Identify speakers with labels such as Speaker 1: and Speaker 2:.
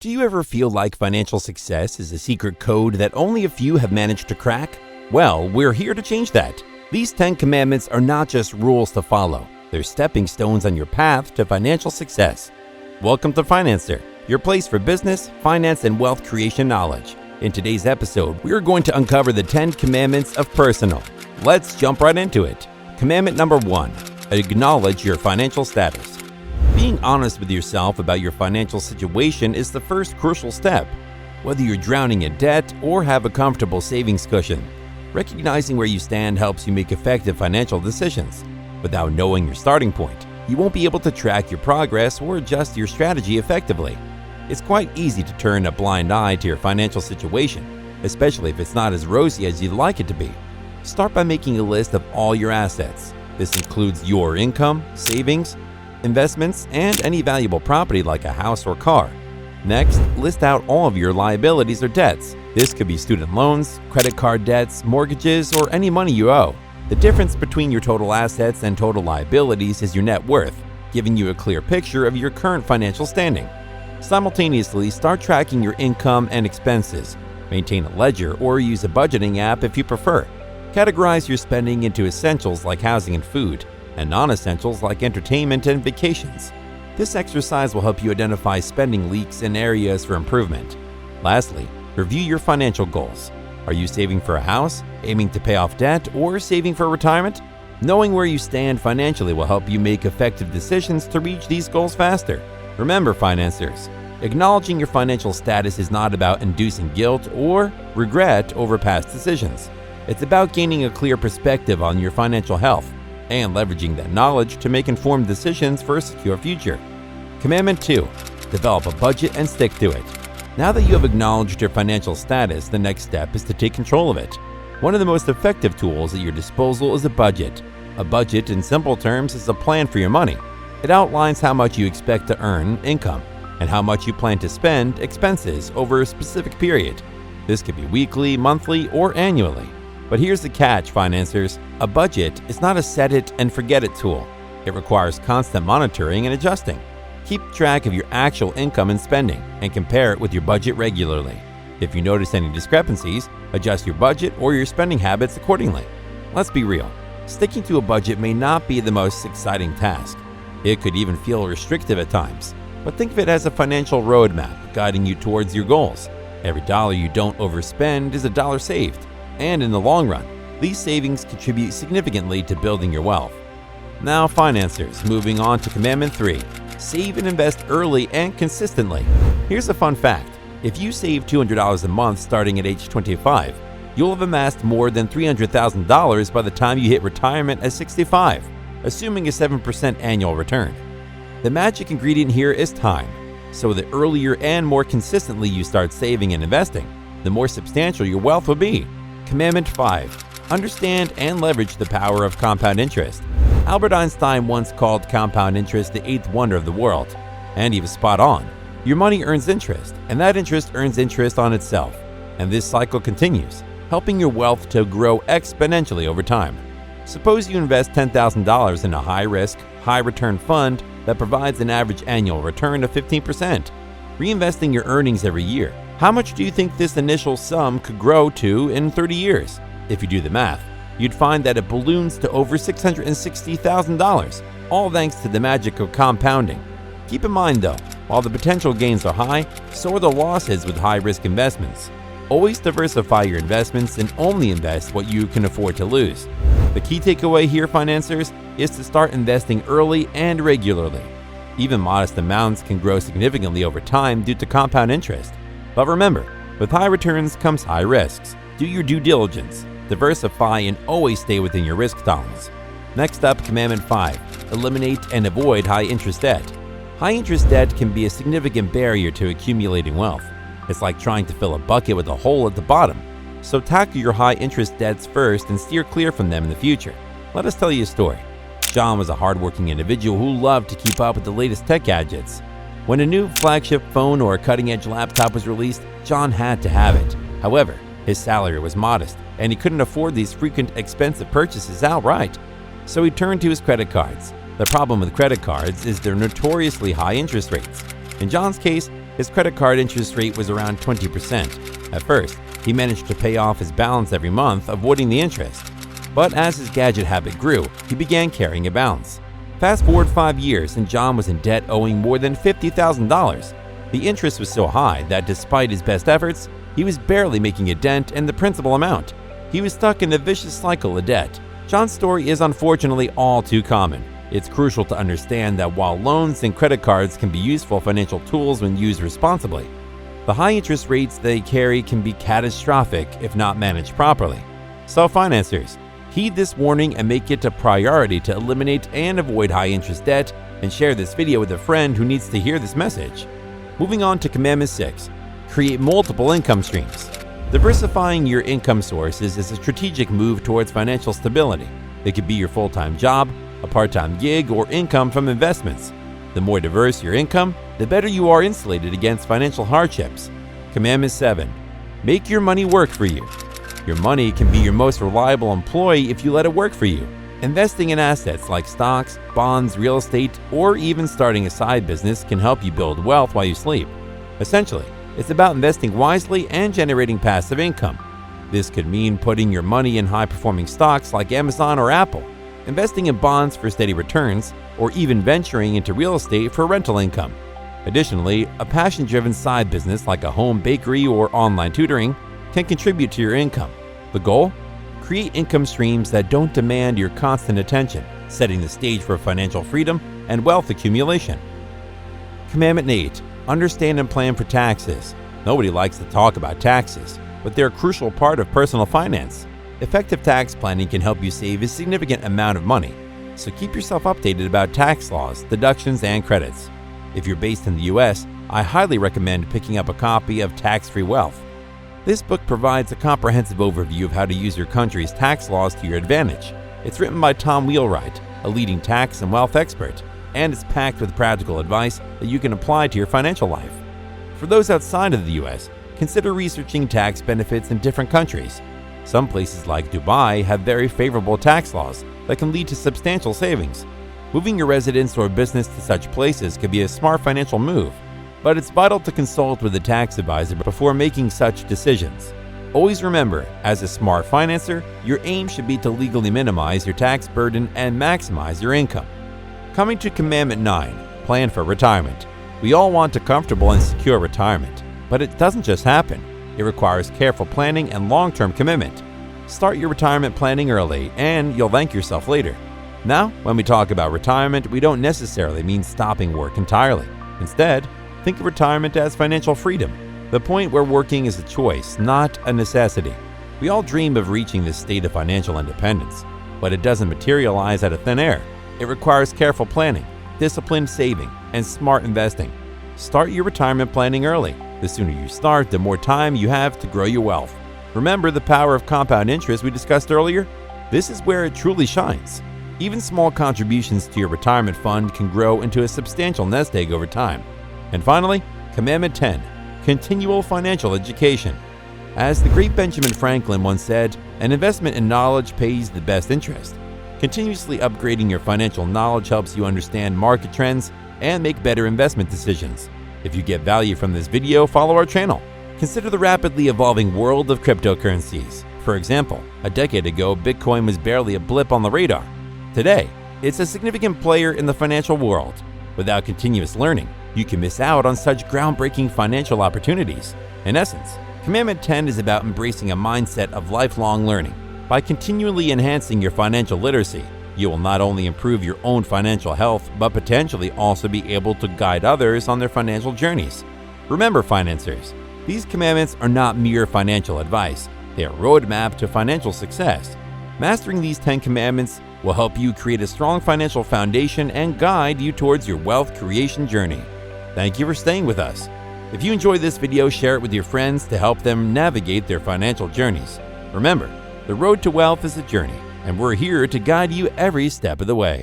Speaker 1: Do you ever feel like financial success is a secret code that only a few have managed to crack? Well, we're here to change that. These 10 commandments are not just rules to follow, they're stepping stones on your path to financial success. Welcome to Financer, your place for business, finance, and wealth creation knowledge. In today's episode, we are going to uncover the 10 commandments of personal. Let's jump right into it. Commandment number 1, acknowledge your financial status. Being honest with yourself about your financial situation is the first crucial step. Whether you're drowning in debt or have a comfortable savings cushion, recognizing where you stand helps you make effective financial decisions. Without knowing your starting point, you won't be able to track your progress or adjust your strategy effectively. It's quite easy to turn a blind eye to your financial situation, especially if it's not as rosy as you'd like it to be. Start by making a list of all your assets. This includes your income, savings, investments, and any valuable property like a house or car. Next, list out all of your liabilities or debts. This could be student loans, credit card debts, mortgages, or any money you owe. The difference between your total assets and total liabilities is your net worth, giving you a clear picture of your current financial standing. Simultaneously, start tracking your income and expenses. Maintain a ledger or use a budgeting app if you prefer. Categorize your spending into essentials like housing and food, and non-essentials like entertainment and vacations. This exercise will help you identify spending leaks and areas for improvement. Lastly, review your financial goals. Are you saving for a house, aiming to pay off debt, or saving for retirement? Knowing where you stand financially will help you make effective decisions to reach these goals faster. Remember, financiers, acknowledging your financial status is not about inducing guilt or regret over past decisions. It's about gaining a clear perspective on your financial health and leveraging that knowledge to make informed decisions for a secure future. Commandment 2, develop a budget and stick to it. Now that you have acknowledged your financial status, the next step is to take control of it. One of the most effective tools at your disposal is a budget. A budget, in simple terms, is a plan for your money. It outlines how much you expect to earn, income, and how much you plan to spend, expenses, over a specific period. This could be weekly, monthly, or annually. But here's the catch, financiers. A budget is not a set-it-and-forget-it tool. It requires constant monitoring and adjusting. Keep track of your actual income and spending, and compare it with your budget regularly. If you notice any discrepancies, adjust your budget or your spending habits accordingly. Let's be real. Sticking to a budget may not be the most exciting task. It could even feel restrictive at times. But think of it as a financial roadmap guiding you towards your goals. Every dollar you don't overspend is a dollar saved. And in the long run, these savings contribute significantly to building your wealth. Now, financiers, moving on to Commandment 3, save and invest early and consistently. Here's a fun fact. If you save $200 a month starting at age 25, you'll have amassed more than $300,000 by the time you hit retirement at 65, assuming a 7% annual return. The magic ingredient here is time. So the earlier and more consistently you start saving and investing, the more substantial your wealth will be. Commandment 5, understand and leverage the power of compound interest. Albert Einstein once called compound interest the 8th wonder of the world, and he was spot on. Your money earns interest, and that interest earns interest on itself. And this cycle continues, helping your wealth to grow exponentially over time. Suppose you invest $10,000 in a high-risk, high-return fund that provides an average annual return of 15%, reinvesting your earnings every year. How much do you think this initial sum could grow to in 30 years? If you do the math, you'd find that it balloons to over $660,000, all thanks to the magic of compounding. Keep in mind though, while the potential gains are high, so are the losses with high-risk investments. Always diversify your investments and only invest what you can afford to lose. The key takeaway here, financiers, is to start investing early and regularly. Even modest amounts can grow significantly over time due to compound interest. But remember, with high returns comes high risks. Do your due diligence, diversify, and always stay within your risk tolerance. Next up, Commandment 5, eliminate and avoid high-interest debt. High-interest debt can be a significant barrier to accumulating wealth. It's like trying to fill a bucket with a hole at the bottom. So tackle your high-interest debts first and steer clear from them in the future. Let us tell you a story. John was a hardworking individual who loved to keep up with the latest tech gadgets. When a new flagship phone or a cutting-edge laptop was released, John had to have it. However, his salary was modest, and he couldn't afford these frequent expensive purchases outright. So he turned to his credit cards. The problem with credit cards is their notoriously high interest rates. In John's case, His credit card interest rate was around 20%. At first, he managed to pay off his balance every month, avoiding the interest. But as his gadget habit grew, he began carrying a balance. Fast forward 5 years, and John was in debt owing more than $50,000. The interest was so high that despite his best efforts, he was barely making a dent in the principal amount. He was stuck in a vicious cycle of debt. John's story is unfortunately all too common. It's crucial to understand that while loans and credit cards can be useful financial tools when used responsibly, the high interest rates they carry can be catastrophic if not managed properly. So financiers, heed this warning and make it a priority to eliminate and avoid high interest debt, and share this video with a friend who needs to hear this message. Moving on to Commandment 6, create multiple income streams. Diversifying your income sources is a strategic move towards financial stability. It could be your full-time job, a part-time gig, or income from investments. The more diverse your income, the better you are insulated against financial hardships. Commandment 7, make your money work for you. Your money can be your most reliable employee if you let it work for you. Investing in assets like stocks, bonds, real estate, or even starting a side business can help you build wealth while you sleep. Essentially, it's about investing wisely and generating passive income. This could mean putting your money in high-performing stocks like Amazon or Apple, investing in bonds for steady returns, or even venturing into real estate for rental income. Additionally, a passion-driven side business like a home bakery or online tutoring can contribute to your income. The goal? Create income streams that don't demand your constant attention, setting the stage for financial freedom and wealth accumulation. Commandment 8, understand and plan for taxes. Nobody likes to talk about taxes, but they're a crucial part of personal finance. Effective tax planning can help you save a significant amount of money, so keep yourself updated about tax laws, deductions, and credits. If you're based in the US, I highly recommend picking up a copy of Tax-Free Wealth. This book provides a comprehensive overview of how to use your country's tax laws to your advantage. It's written by Tom Wheelwright, a leading tax and wealth expert, and it's packed with practical advice that you can apply to your financial life. For those outside of the US, consider researching tax benefits in different countries. Some places like Dubai have very favorable tax laws that can lead to substantial savings. Moving your residence or business to such places could be a smart financial move, but it's vital to consult with a tax advisor before making such decisions. Always remember, as a smart financer, your aim should be to legally minimize your tax burden and maximize your income. Coming to Commandment 9, plan for retirement. We all want a comfortable and secure retirement, but it doesn't just happen. It requires careful planning and long-term commitment. Start your retirement planning early, and you'll thank yourself later. Now, when we talk about retirement, we don't necessarily mean stopping work entirely. Instead, think of retirement as financial freedom, the point where working is a choice, not a necessity. We all dream of reaching this state of financial independence, but it doesn't materialize out of thin air. It requires careful planning, disciplined saving, and smart investing. Start your retirement planning early. The sooner you start, the more time you have to grow your wealth. Remember the power of compound interest we discussed earlier? This is where it truly shines. Even small contributions to your retirement fund can grow into a substantial nest egg over time. And finally, Commandment 10, continual financial education. As the great Benjamin Franklin once said, an investment in knowledge pays the best interest. Continuously upgrading your financial knowledge helps you understand market trends and make better investment decisions. If you get value from this video, follow our channel. Consider the rapidly evolving world of cryptocurrencies. For example, a decade ago, Bitcoin was barely a blip on the radar. Today, it's a significant player in the financial world. Without continuous learning, you can miss out on such groundbreaking financial opportunities. In essence, Commandment 10 is about embracing a mindset of lifelong learning. By continually enhancing your financial literacy, you will not only improve your own financial health, but potentially also be able to guide others on their financial journeys. Remember, financiers, these commandments are not mere financial advice. They are a roadmap to financial success. Mastering these 10 commandments will help you create a strong financial foundation and guide you towards your wealth creation journey. Thank you for staying with us. If you enjoyed this video, share it with your friends to help them navigate their financial journeys. Remember, the road to wealth is a journey, and we're here to guide you every step of the way.